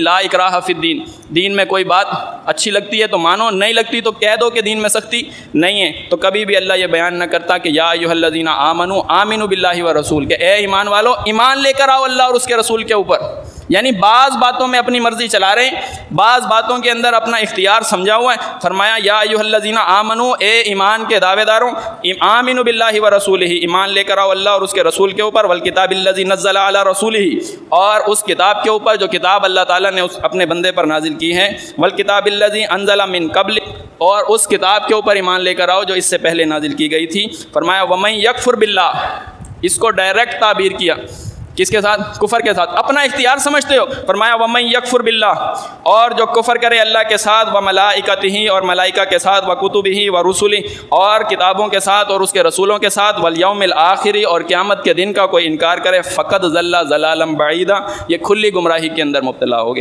لا اکراہ فی الدین، دین میں کوئی بات اچھی لگتی ہے تو مانو، نہیں لگتی تو کہہ دو کہ دین میں سختی نہیں ہے۔ تو کبھی بھی اللہ یہ بیان نہ کرتا کہ یا ایھا الذین آمنوا آمنوا باللہ ورسول، کہ اے ایمان والو ایمان لے کر آؤ اللہ اور اس کے رسول کے اوپر۔ یعنی بعض باتوں میں اپنی مرضی چلا رہے ہیں، بعض باتوں کے اندر اپنا اختیار سمجھا ہوا ہے۔ فرمایا یا ایھا الذین آمنوا، اے ایمان کے دعوے داروں، آمنوا باللہ ورسولہ، ایمان لے کر آؤ اللہ اور اس کے رسول کے اوپر، والکتاب الذی نزل علی رسولہ، اور اس کتاب کے اوپر جو کتاب اللہ تعالیٰ نے اپنے بندے پر نازل کی ہے، والکتاب الذی انزل من قبل، اور اس کتاب کے اوپر ایمان لے کر آؤ جو اس سے پہلے نازل کی گئی تھی۔ فرمایا ومن یکفر باللہ، اس کو ڈائریکٹ تعبیر کیا، کس کے ساتھ؟ کفر کے ساتھ، اپنا اختیار سمجھتے ہو۔ فرمایا ومن یکفر باللہ، اور جو کفر کرے اللہ کے ساتھ، وملائکتہ، اور ملائکہ کے ساتھ، وکتبہ ورسلہ، اور کتابوں کے ساتھ اور اس کے رسولوں کے ساتھ، والیوم الآخر، اور قیامت کے دن کا کوئی انکار کرے، فقد ضل ضلالا بعیدا، یہ کھلی گمراہی کے اندر مبتلا ہو گیا۔